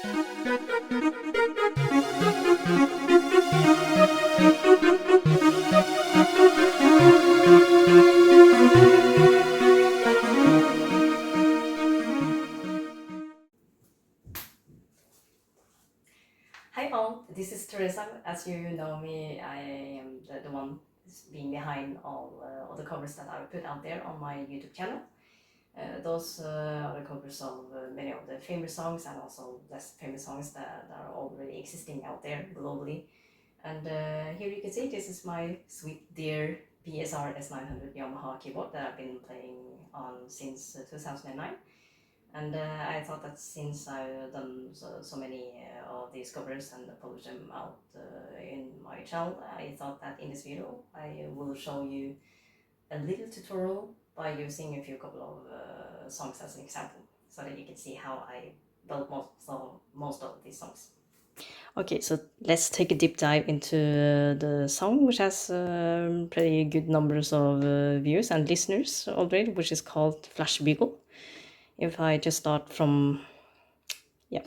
Hi all, this is Teresa. As you know me, I am the one being behind all the covers that I put out there on my YouTube channel. Those are the covers of many of the famous songs and also less famous songs that are already existing out there globally. And here you can see this is my sweet dear PSR s900 Yamaha keyboard that I've been playing on since 2009. And I thought that since I've done so many of these covers and published them out in my channel, I thought that in this video I will show you a little tutorial by using a few couple of songs as an example, so that you can see how I built most of these songs. Okay, so let's take a deep dive into the song, which has pretty good numbers of views and listeners already, which is called Flashbeagle. If I just start from, yeah,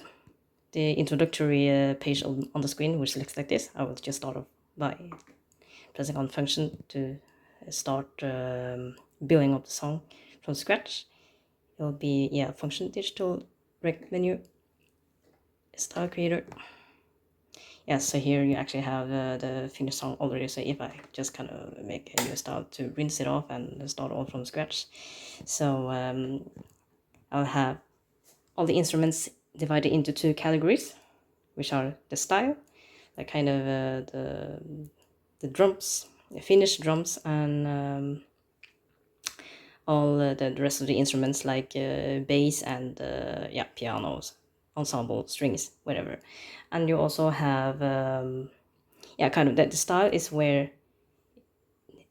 the introductory page on the screen, which looks like this, I will just start off by pressing on function to start building up the song from scratch. It will be, yeah, function digital rec menu, style creator. Yeah, so here you actually have the finished song already. So if I just kind of make a new style to rinse it off and start all from scratch, so I'll have all the instruments divided into two categories, which are the style, like kind of the drums, the finished drums, and all the rest of the instruments like bass and yeah, pianos, ensemble, strings, whatever. And you also have yeah, kind of that the style is where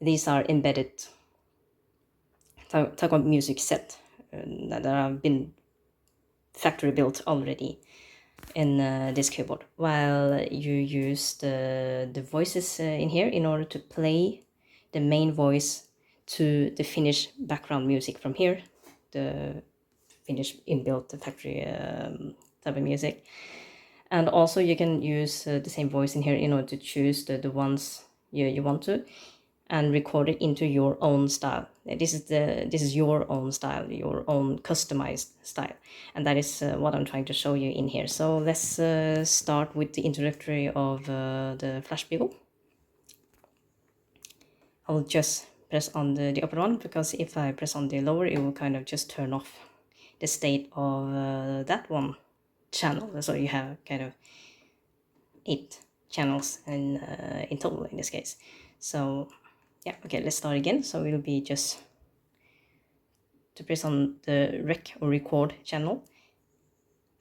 these are embedded type of music set that have been factory built already in this keyboard, while you use the voices in here in order to play the main voice to the finished background music from here, the finished inbuilt factory type of music. And also you can use the same voice in here in order to choose the ones you want to, and record it into your own style. This is your own style, your own customized style, and that is what I'm trying to show you in here. So let's start with the introductory of the Flashbeagle. I'll just press on the upper one, because if I press on the lower, it will kind of just turn off the state of that one channel. So you have kind of 8 channels in total in this case. So yeah, okay, let's start again. So it'll be just to press on the rec or record channel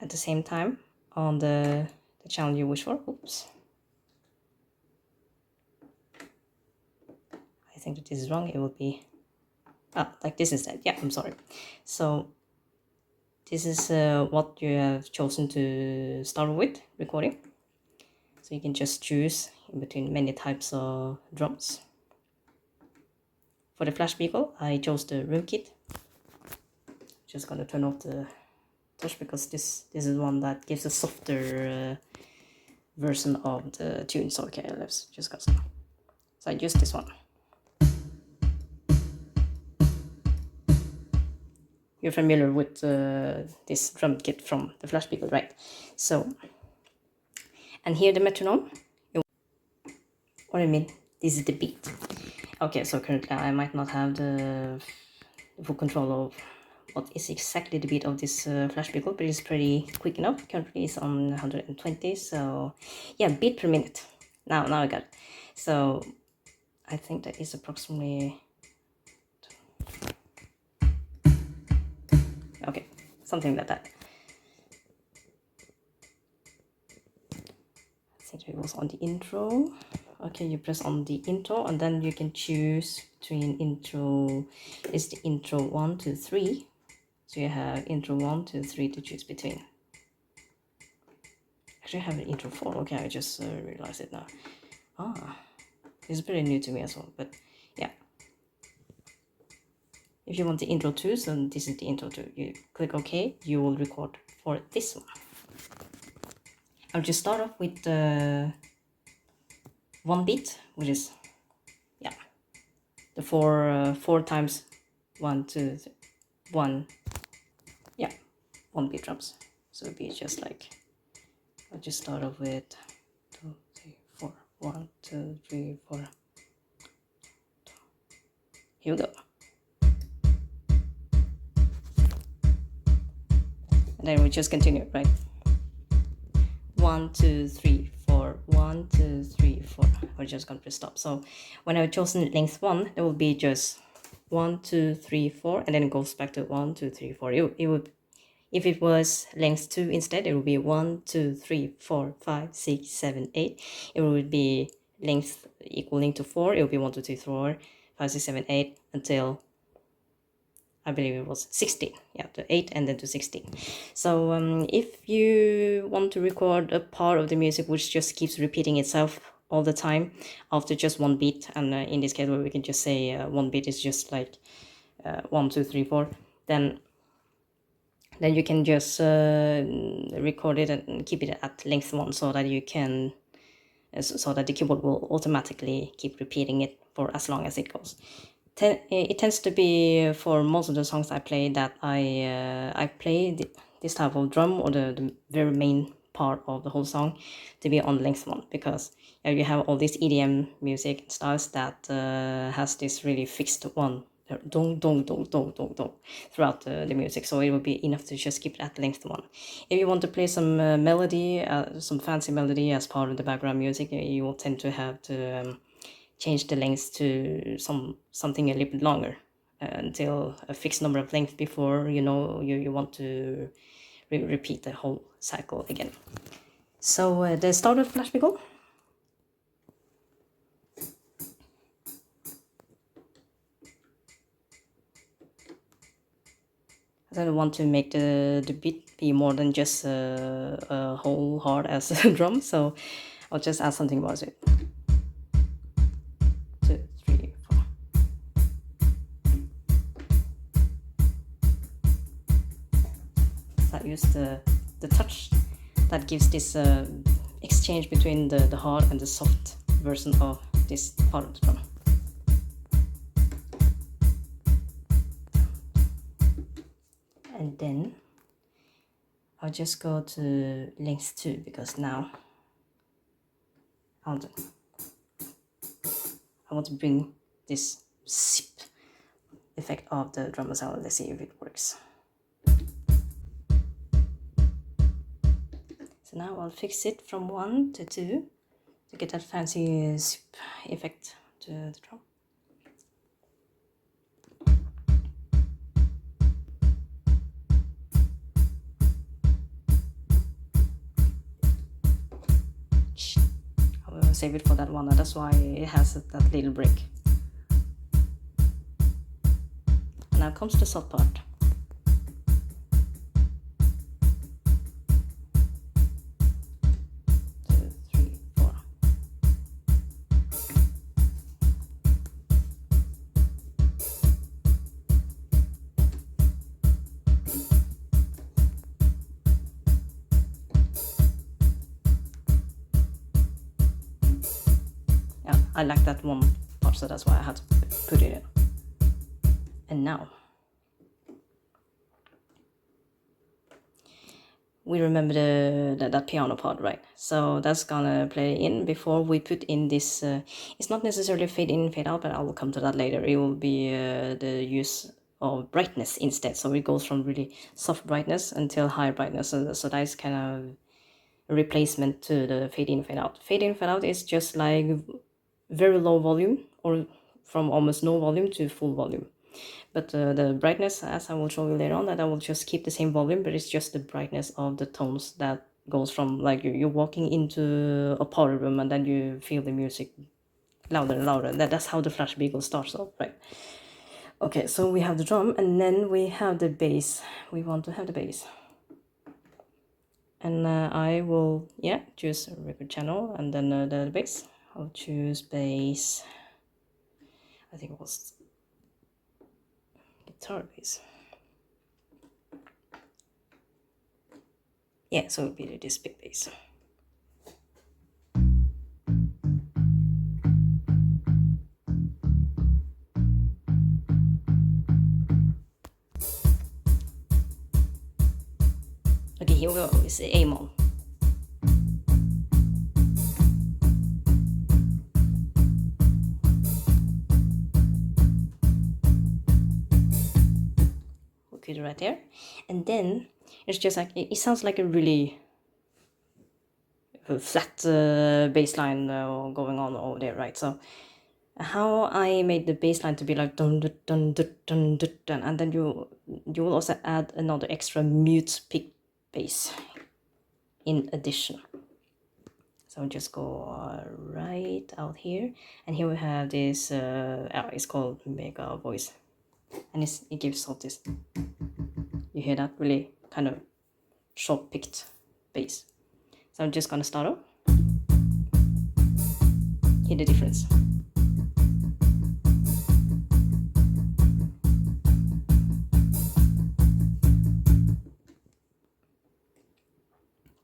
at the same time on the channel you wish for. Oops, I think that this is wrong. It will be like this instead. Yeah, I'm sorry. So this is what you have chosen to start with recording. So you can just choose in between many types of drums. For the Flashbeagle, I chose the room kit. Just gonna turn off the touch, because this is one that gives a softer version of the tune. So okay, let's just go. So I use this one. You're familiar with this drum kit from the Flashbeagle, right? So, and here the metronome. What I mean, this is the beat. Okay, so currently I might not have the full control of what is exactly the beat of this Flashbeagle, but it's pretty quick enough. Currently it's on 120, so yeah, beat per minute. Now I got it. So I think that is approximately, okay, something like that. I think it was on the intro. Okay, you press on the intro, and then you can choose between intro. Is the intro 1, 2, 3. So you have intro 1, 2, 3 to choose between. Actually, I have an intro 4. Okay, I just realized it now. This is pretty new to me as well, but yeah. If you want the intro 2, so this is the intro 2. You click OK, you will record for this one. I'll just start off with one beat, which is, yeah, the four times 1, 2, 3, 1, yeah, 1 beat drums. So it'll be just like, I'll just start off with 2, 3, 4, 1, 2, 3, 4. Here we go. And then we just continue, right? 1, 2, 3, 4, 1, 2, 3, 4. We're just going to stop. So when I've chosen length 1, there will be just 1, 2, 3, 4, and then it goes back to 1, 2, 3, 4. It would, if it was length 2 instead, it would be 1, 2, 3, 4, 5, 6, 7, 8. It would be length equaling to 4. It would be 1, 2, 3, 4, 5, 6, 7, 8 until I believe it was 16, yeah, to 8 and then to 16. So if you want to record a part of the music which just keeps repeating itself all the time after just one beat, and in this case where we can just say one beat is just like 1, 2, 3, 4, then you can just record it and keep it at length 1 so that you can, so that the keyboard will automatically keep repeating it for as long as it goes. It tends to be for most of the songs I play that I play this type of drum, or the very main part of the whole song, to be on length 1, because you have all this EDM music styles that has this really fixed one, dong dong dong dong dong dong, throughout the music. So it will be enough to just keep it at length 1. If you want to play some melody, some fancy melody as part of the background music, you will tend to have to change the length to something a little bit longer, until a fixed number of lengths before you know you want to repeat the whole cycle again. So the start of Flashbeagle. I don't want to make the beat be more than just a whole hard as a drum, so I'll just add something about it. 2, 3, 4. So I use the touch that gives this exchange between the hard and the soft version of this part of the drum. And then I'll just go to length 2, because now I want to bring this zip effect of the drum sound. Let's see if it works. So now I'll fix it from 1 to 2 to get that fancy zip effect to the drum. I will save it for that one, that's why it has that little break. And now comes the soft part. I like that one part, so that's why I had to put it in. And now we remember that piano part, right? So that's gonna play in before we put in this. It's not necessarily fade in, fade out, but I will come to that later. It will be the use of brightness instead. So it goes from really soft brightness until high brightness. So that's kind of a replacement to the fade in, fade out. Fade in, fade out is just like very low volume, or from almost no volume to full volume. But the brightness, as I will show you later on, that I will just keep the same volume, but it's just the brightness of the tones that goes from, like, you're walking into a party room and then you feel the music louder and louder. That's how the Flashbeagle starts off, right? Okay, so we have the drum, and then we have the bass. We want to have the bass. And I will, choose a record channel, and then the bass. I'll choose bass. I think it was guitar bass. Yeah, so it would be this big bass. Okay, here we go. It's A mode. We put it right there, and then it's just like it sounds like a really flat bass line going on over there, right? So how I made the bass line to be like dun dun dun dun dun dun, dun, and then you will also add another extra mute pick bass in addition. So I'll just go right out here, and here we have this it's called Mega Voice, and it gives off this, you hear that really kind of sharp picked bass. So I'm just gonna start off, hear the difference.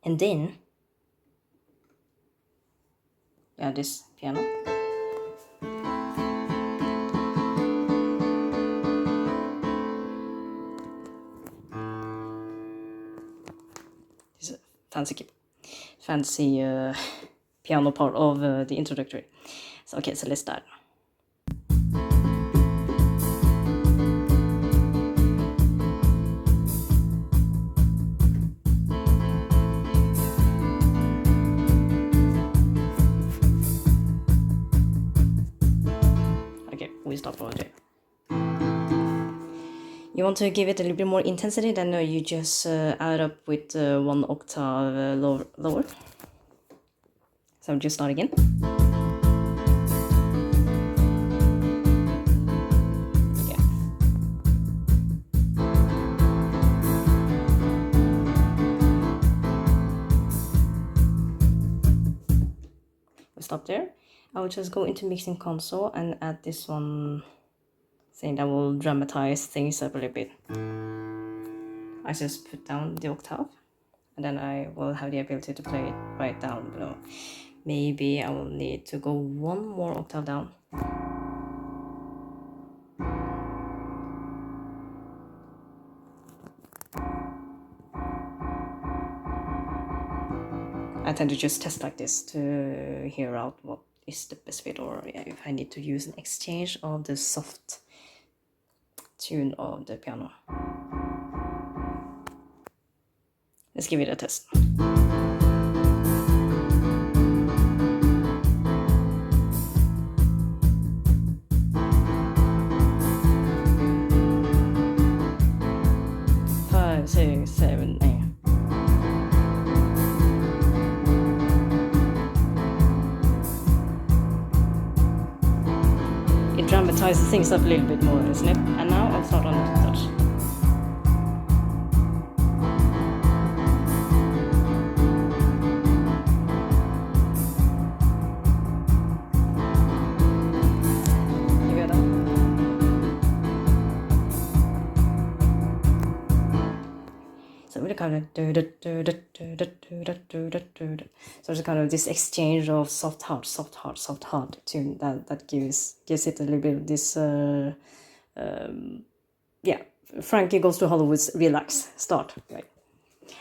And then this piano. This is a fancy piano part of the introductory. So okay, so let's start. Okay, we stop over there. You want to give it a little bit more intensity, then you just add up with 1 octave lower. So just start again. Okay. We stop there. I will just go into mixing console and add this one thing that will dramatize things up a little bit. I just put down the octave, and then I will have the ability to play it right down below. Maybe I will need to go 1 more octave down. I tend to just test like this to hear out what is the best fit, or if I need to use an exchange of the soft tune of the piano. Let's give it a test. Five, six, seven, 8. It dramatizes things up a little bit more, isn't it? And now I'll start on the touch. You get that? So really kind of so it's kind of this exchange of soft hard tune that gives it a little bit of this Frankie Goes to Hollywood's relax start, right?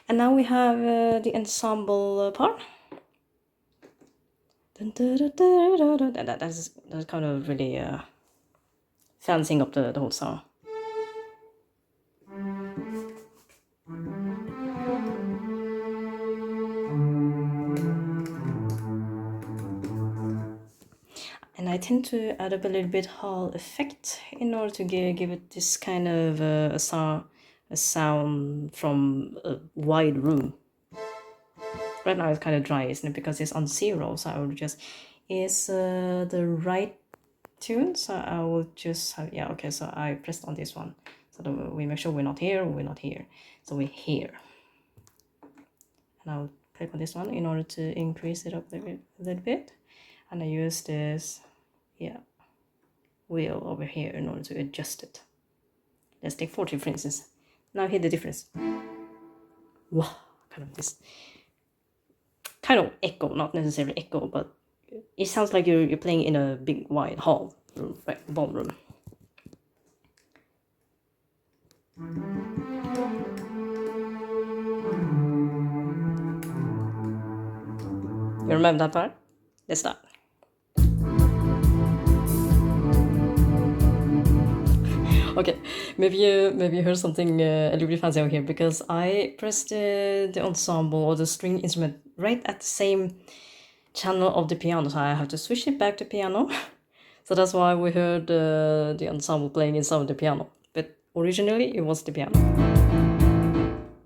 And now we have the ensemble part. That's kind of really fancying up the whole song. And I tend to add up a little bit Hall effect in order to give it this kind of a sound from a wide room. Right now it's kind of dry, isn't it? Because it's on 0, so I will just, is the right tune, so I will just have, yeah, okay, so I pressed on this one, so that we make sure we're not here, so we're here. And I'll click on this one in order to increase it up a little bit. And I use this, wheel over here in order to adjust it. Let's take 40, for instance. Now hear the difference. Wow, kind of this kind of echo, not necessarily echo, but it sounds like you're playing in a big wide hall room, right? Ballroom. You remember that part? Let's start. Okay, maybe you heard something a little bit fancy over here, because I pressed the ensemble or the string instrument right at the same channel of the piano, so I have to switch it back to piano. So that's why we heard the ensemble playing inside the piano, but originally it was the piano.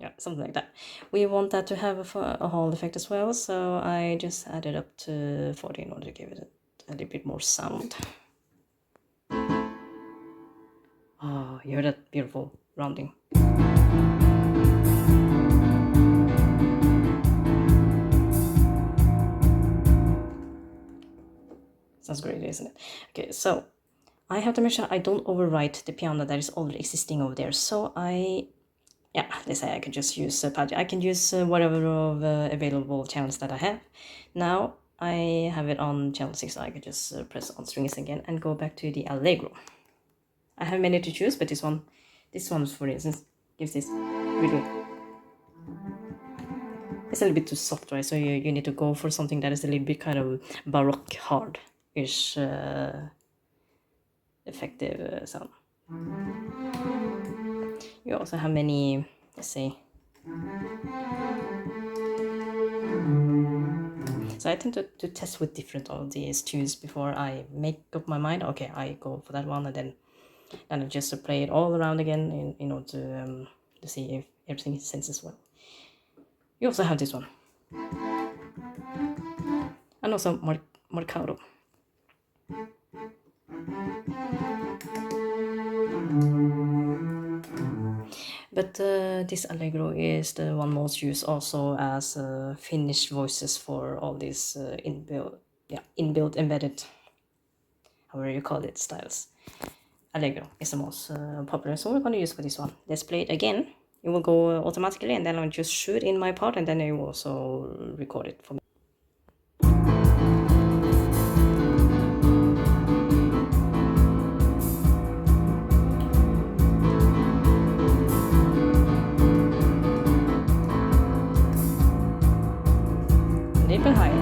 Yeah, something like that. We want that to have a Hall effect as well, so I just added up to 40 in order to give it a little bit more sound. Oh, you heard that beautiful rounding. Sounds great, isn't it? Okay, so I have to make sure I don't overwrite the piano that is already existing over there. So let's say I can just use I can use whatever of available channels that I have. Now I have it on channel 6, so I can just press on strings again and go back to the Allegro. I have many to choose, but this one, for instance, gives this really. It's a little bit too soft, right? So you need to go for something that is a little bit kind of baroque hard-ish effective sound. You also have many, let's say. So I tend to test with different of these tunes before I make up my mind. Okay, I go for that one, and then I just play it all around again in order to see if everything senses well. You also have this one, and also Marcado. But this Allegro is the one most used also as finished voices for all these inbuilt embedded, however you call it, styles. Allegro is the most popular, so we're going to use for this one. Let's play it again. It will go automatically, and then I'll just shoot in my part, and then I will also record it for me. A little bit higher.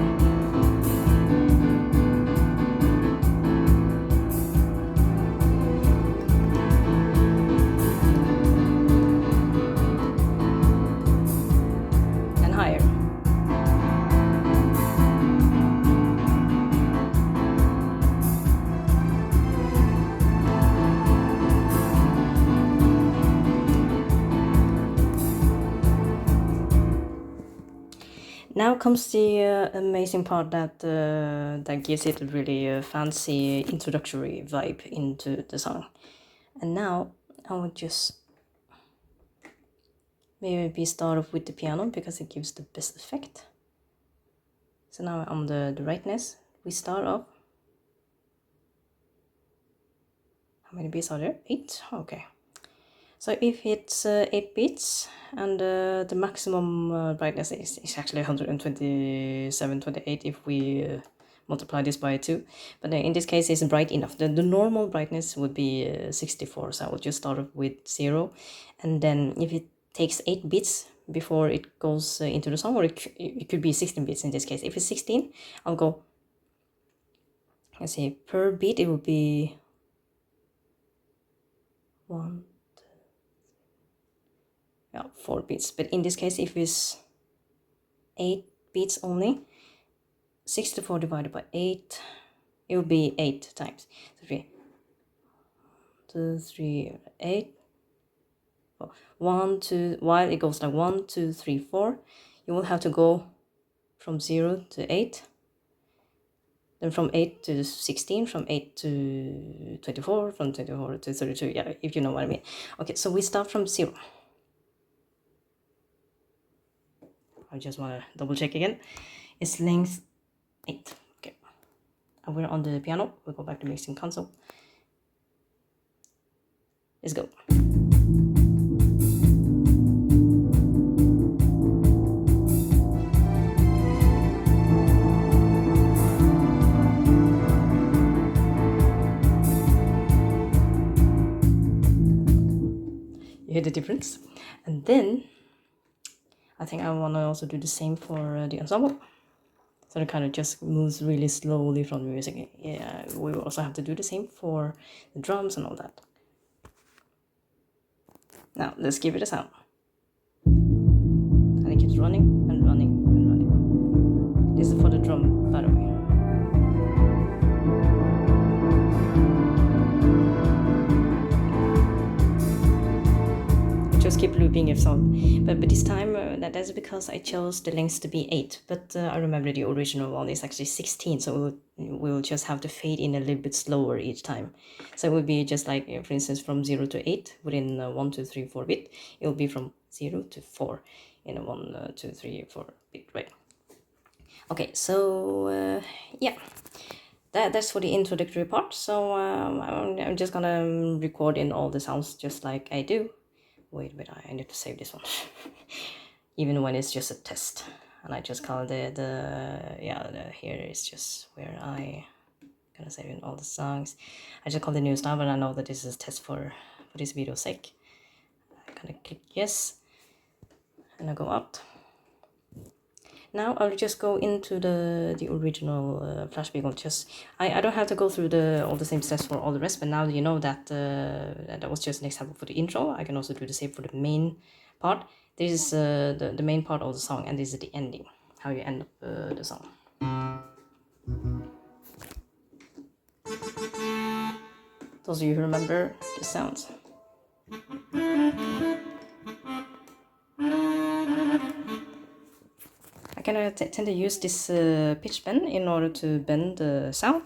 Now comes the amazing part that gives it a really fancy introductory vibe into the song. And now I will just maybe start off with the piano because it gives the best effect. So now on the rightness, we start off. How many beats are there? 8? Okay. So if it's 8 beats and the maximum brightness is actually 127.28 if we multiply this by 2. But in this case it's bright enough. The normal brightness would be 64, so I will just start off with 0. And then if it takes 8 beats before it goes into the song, or it could be 16 beats in this case. If it's 16, I'll go, let's see, per beat it would be 1, 4 beats. But in this case, if it's 8 beats only, 64 divided by 8, it will be 8 times. 3, 2, 3, 8. 1, 2, while it goes like 1, 2, 3, 4, you will have to go from 0 to 8, then from 8 to 16, from 8 to 24, from 24 to 32, yeah, if you know what I mean. Okay, so we start from 0. I just want to double check again. It's length 8. Okay. And we're on the piano. We'll go back to mixing console. Let's go. You hear the difference? And then I think I want to also do the same for the ensemble. So it kind of just moves really slowly from the music. Yeah, we will also have to do the same for the drums and all that. Now let's give it a sound. And it keeps running and running and running. This is for the drum, by the way. Just keep looping if so. But this time, that's because I chose the length to be 8. But I remember the original one is actually 16, so we'll just have to fade in a little bit slower each time. So it will be just like, for instance, from 0 to 8 within 1, 2, 3, 4 bit. It will be from 0 to 4 in a 1, 2, 3, 4 bit, right? Okay, so yeah. That's for the introductory part. So I'm just gonna record in all the sounds just like I do. Wait, I need to save this one. Even when it's just a test. And I just call it here is just where I gonna save in all the songs. I just call the new stuff, but I know that this is a test for this video's sake. I'm gonna click yes, and I go out. Now I'll just go into the original Flashbeagle. Just I don't have to go through all the same steps for all the rest, but now you know that that was just an example for the intro. I can also do the same for the main part. This is the main part of the song, and this is the ending, how you end up the song. Those of you who remember the sounds. I kind of tend to use this pitch bend in order to bend the sound.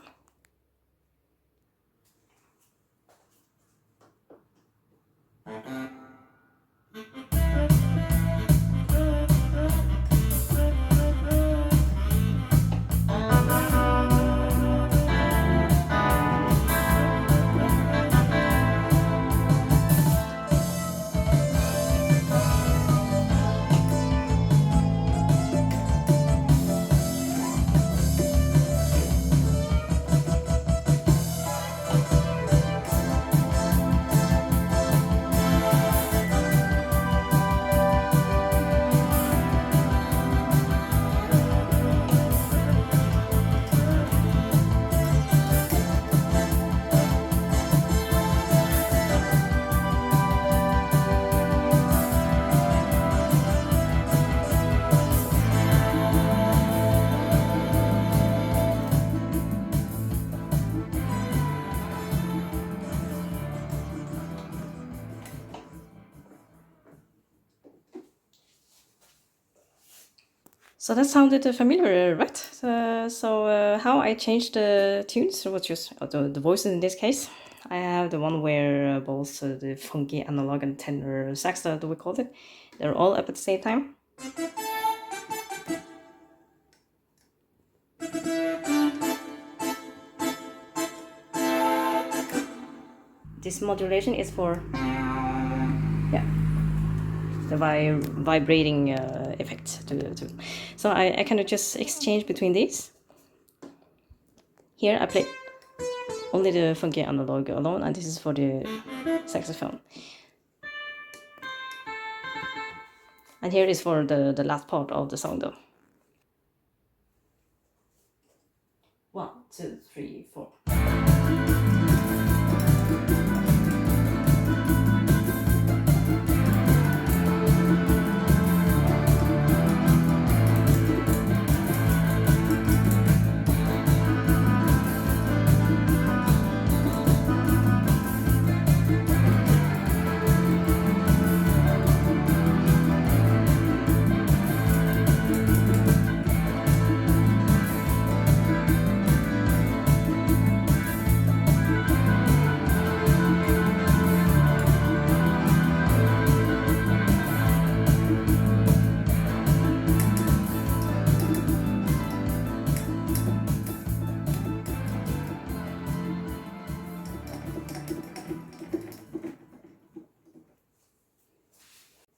So that sounded familiar, right? So how I changed the tunes was just the voices in this case. I have the one where both the funky analog and tenor sax that we called it, they're all up at the same time. This modulation is for the vibrating effect too. So I kind of just exchange between these. Here I play only the funky analog alone, and this is for the saxophone. And here is for the last part of the song though. 1, 2, 3, 4.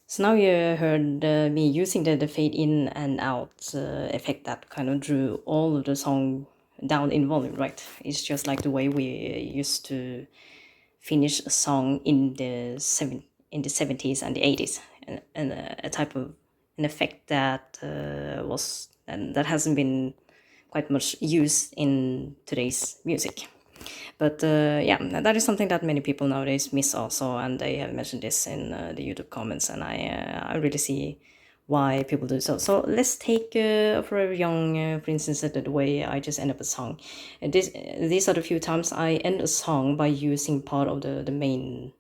So now you heard me using the fade in and out effect that kind of drew all of the song down in volume, right? It's just like the way we used to finish a song in the 70s and the 80s, and a type of an effect that that hasn't been quite much used in today's music. But yeah, that is something that many people nowadays miss also, and they have mentioned this in the YouTube comments, and I really see why people do so. So let's take Forever Young, for instance, the way I just end up a song. These are the few times I end a song by using part of the main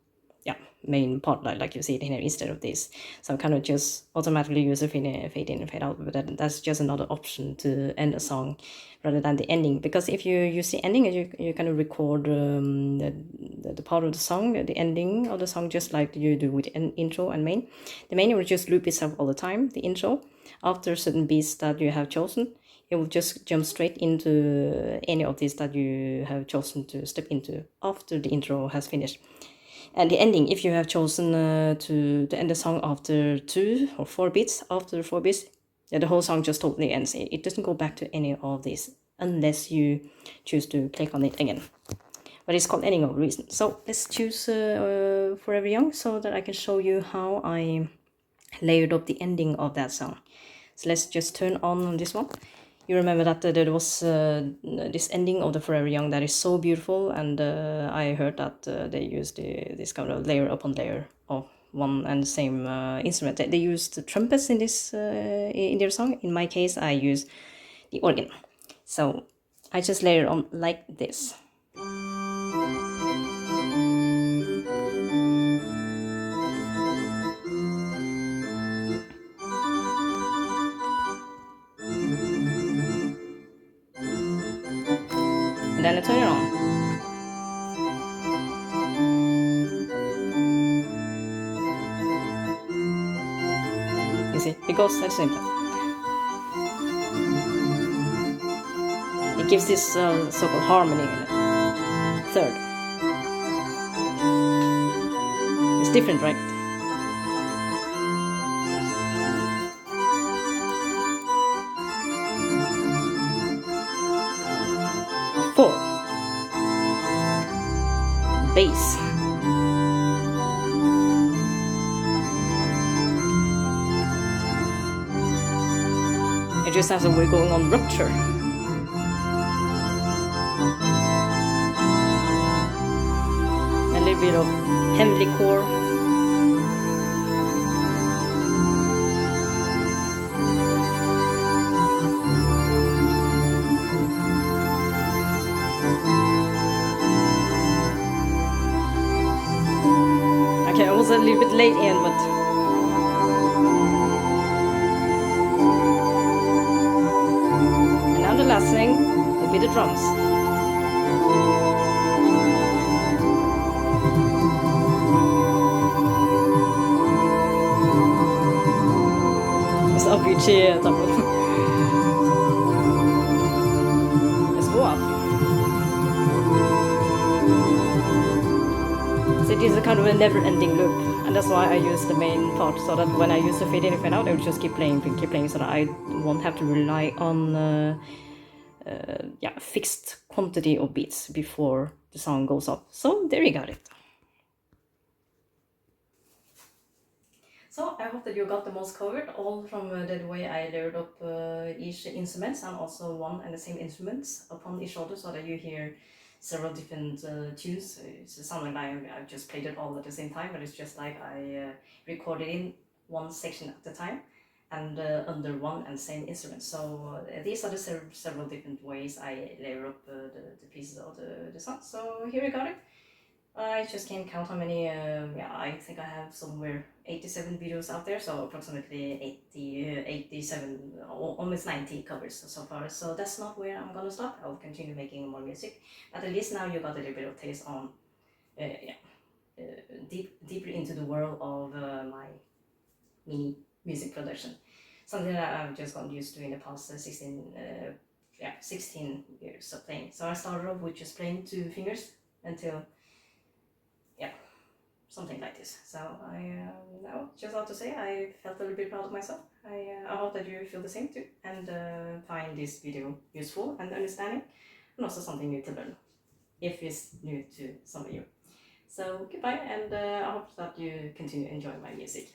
part, like you see it here, instead of this. So I kind of just automatically use a fade in and fade out, but that's just another option to end a song rather than the ending. Because if you use the ending, you kind of record the part of the song, the ending of the song, just like you do with an intro and main. The main will just loop itself all the time. The intro, after certain beats that you have chosen, it will just jump straight into any of these that you have chosen to step into after the intro has finished. And the ending, if you have chosen to end the song after 2 or 4 beats, after 4 beats, the whole song just totally ends. It doesn't go back to any of this unless you choose to click on it again. But it's called ending of reason. So let's choose Forever Young so that I can show you how I layered up the ending of that song. So let's just turn on this one. You remember that there was this ending of the Forever Young that is so beautiful, and I heard that they used this kind of layer upon layer of one and the same instrument. They used the trumpets in this in their song. In my case, I use the organ. So I just layer on like this. And then I turn it on. You see, it goes at the same time. It gives this so-called harmony in it. Third. It's different, right? Four. Bass. It just has a way going on rupture. A little bit of heavy core. Okay, I was a little bit late in, but and now the last thing will be the drums. It's Avicii type of. Let's go up. So it is a kind of a never-ending loop, and that's why I use the main part, so that when I use the fade in and fade out, I will just keep playing, so that I won't have to rely on fixed quantity of beats before the song goes up. So there you got it. So I hope that you got the most covered, all from the way I layered up each instruments, and also one and the same instruments upon each other, so that you hear several different tunes. It's sounding like I just played it all at the same time, but it's just like I recorded in one section at a time and under one and same instrument. So these are the several different ways I layer up the pieces of the song. So here we got it. I just can't count how many, I think I have somewhere 87 videos out there, so approximately 87, almost 90 covers so far. So that's not where I'm gonna stop. I'll continue making more music, but at least now you got a little bit of taste on, deeper into the world of my mini music production. Something that I've just gotten used to in the past 16 years of playing. So I started off with just playing 2 fingers until something like this. So I just have to say I felt a little bit proud of myself. I hope that you feel the same too, and find this video useful and understanding, and also something new to learn, if it's new to some of you. So goodbye, and I hope that you continue enjoying my music.